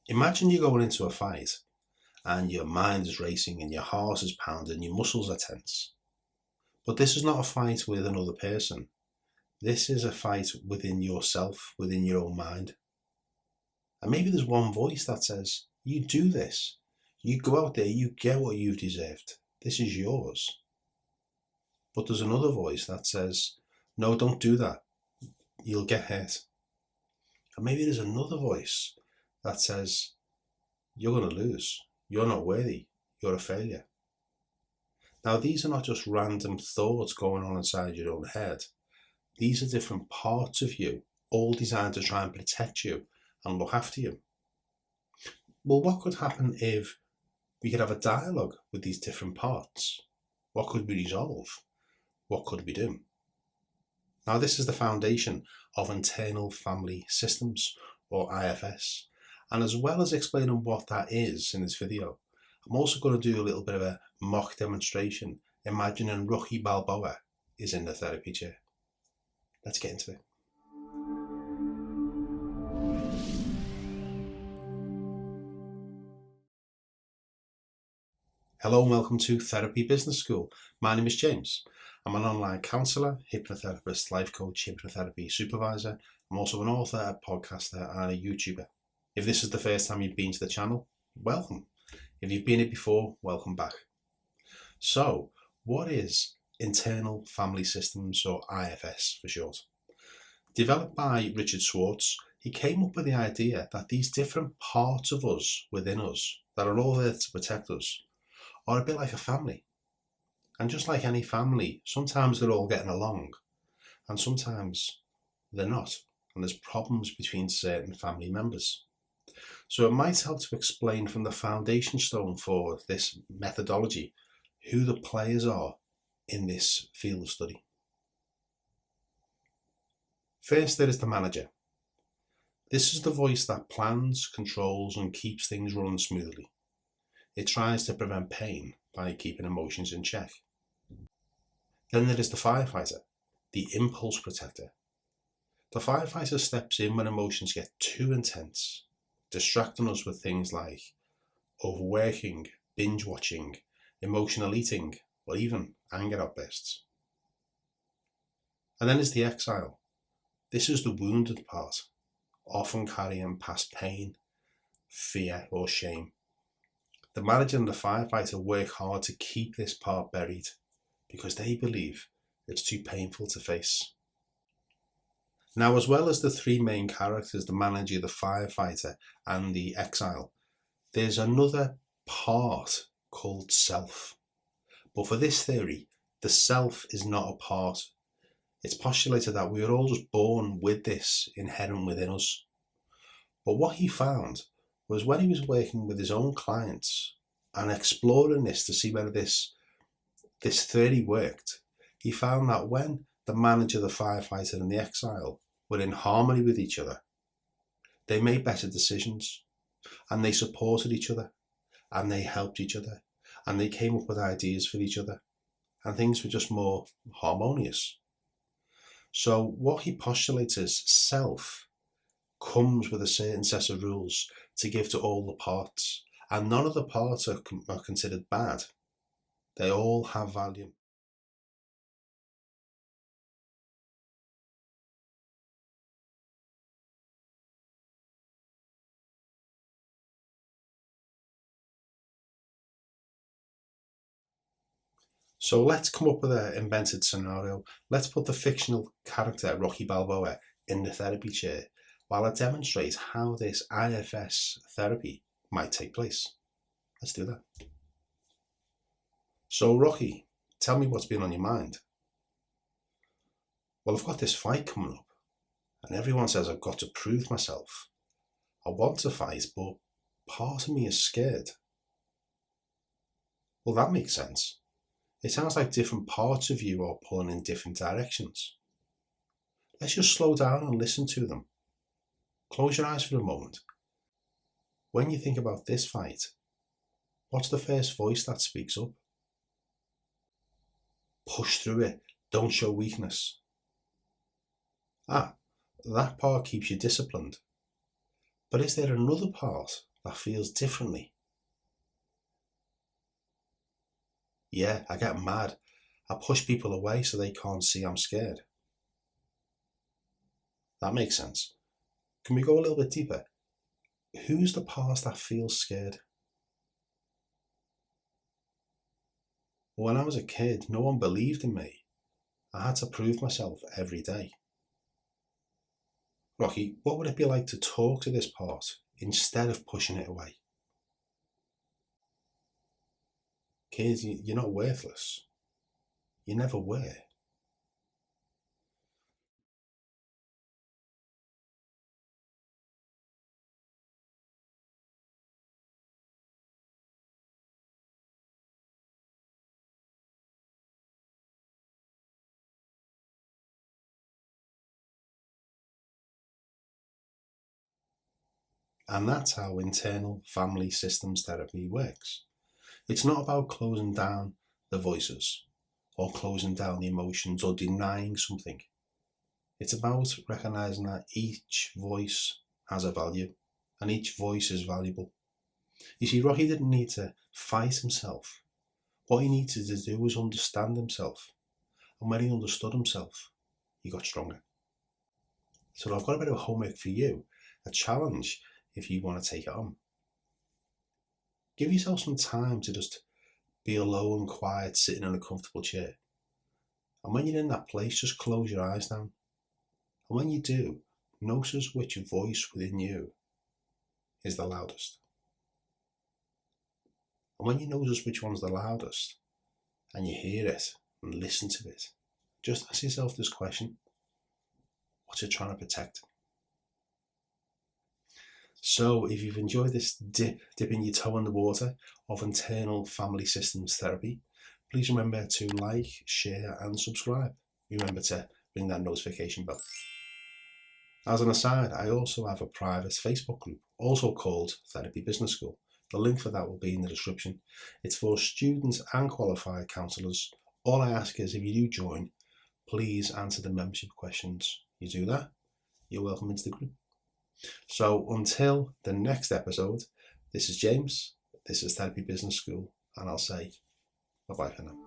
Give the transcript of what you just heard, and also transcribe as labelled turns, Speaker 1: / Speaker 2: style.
Speaker 1: Imagine you're going into a fight and your mind is racing and your heart is pounding, your muscles are tense. But this is not a fight with another person. This is a fight within yourself, within your own mind. And maybe there's one voice that says, you do this. You go out there, you get what you've deserved. This is yours. But there's another voice that says, no, don't do that. You'll get hurt. And maybe there's another voice that says, you're going to lose. You're not worthy. You're a failure. Now, these are not just random thoughts going on inside your own head. These are different parts of you, all designed to try and protect you and look after you. Well, what could happen if we could have a dialogue with these different parts? What could we resolve? What could we do? Now, this is the foundation of internal family systems, or IFS. And as well as explaining what that is in this video, I'm also going to do a little bit of a mock demonstration, imagining Rocky Balboa is in the therapy chair. Let's get into it. Hello and welcome to Therapy Business School. My name is James. I'm an online counsellor, hypnotherapist, life coach, hypnotherapy supervisor. I'm also an author, a podcaster and a YouTuber. If this is the first time you've been to the channel, welcome. If you've been here before, welcome back. So, what is internal family systems, or IFS for short? Developed by Richard Schwartz, he came up with the idea that these different parts of us within us that are all there to protect us are a bit like a family. And just like any family, sometimes they're all getting along and sometimes they're not. And there's problems between certain family members. So it might help to explain from the foundation stone for this methodology who the players are in this field of study. First, there is the manager. This is the voice that plans, controls, and keeps things running smoothly. It tries to prevent pain by keeping emotions in check. Then there is the firefighter, the impulse protector. The firefighter steps in when emotions get too intense, distracting us with things like overworking, binge watching, emotional eating, or even anger outbursts. And then there's the exile. This is the wounded part, often carrying past pain, fear, or shame. The manager and the firefighter work hard to keep this part buried because they believe it's too painful to face. Now, as well as the three main characters, the manager, the firefighter, and the exile, there's another part called self. But for this theory, the self is not a part. It's postulated that we are all just born with this inherent within us. But what he found was when he was working with his own clients and exploring this to see whether this theory worked, he found that when the manager, the firefighter, and the exile were in harmony with each other, they made better decisions and they supported each other and they helped each other and they came up with ideas for each other and things were just more harmonious. So what he postulates is self comes with a certain set of rules to give to all the parts, and none of the parts are considered bad. They all have value. So let's come up with an invented scenario. Let's put the fictional character Rocky Balboa in the therapy chair while I demonstrate how this IFS therapy might take place. Let's do that. So Rocky, tell me what's been on your mind. Well, I've got this fight coming up and everyone says I've got to prove myself. I want to fight, but part of me is scared. Well, that makes sense. It sounds like different parts of you are pulling in different directions. Let's just slow down and listen to them. Close your eyes for a moment. When you think about this fight, what's the first voice that speaks up? Push through it. Don't show weakness. That part keeps you disciplined. But is there another part that feels differently? Yeah, I get mad. I push people away so they can't see I'm scared. That makes sense. Can we go a little bit deeper? Who's the part that feels scared? When I was a kid, no one believed in me. I had to prove myself every day. Rocky, what would it be like to talk to this part instead of pushing it away? Kids, you're not worthless. You never were. And that's how internal family systems therapy works. It's not about closing down the voices or closing down the emotions or denying something. It's about recognizing that each voice has a value and each voice is valuable. You see, Rocky didn't need to fight himself. What he needed to do was understand himself. And when he understood himself, he got stronger. So I've got a bit of homework for you, a challenge if you want to take it on. Give yourself some time to just be alone, quiet, sitting in a comfortable chair. And when you're in that place, just close your eyes down. And when you do, notice which voice within you is the loudest. And when you notice which one's the loudest, and you hear it and listen to it, just ask yourself this question: what's it trying to protect? So if you've enjoyed this dipping your toe in the water of internal family systems therapy, please remember to like, share and subscribe. Remember to ring that notification bell. As an aside, I also have a private Facebook group, also called Therapy Business School. The link for that will be in the description. It's for students and qualified counsellors. All I ask is if you do join, please answer the membership questions. You do that, you're welcome into the group. So until the next episode, this is James, this is Therapy Business School, and I'll say bye-bye for now.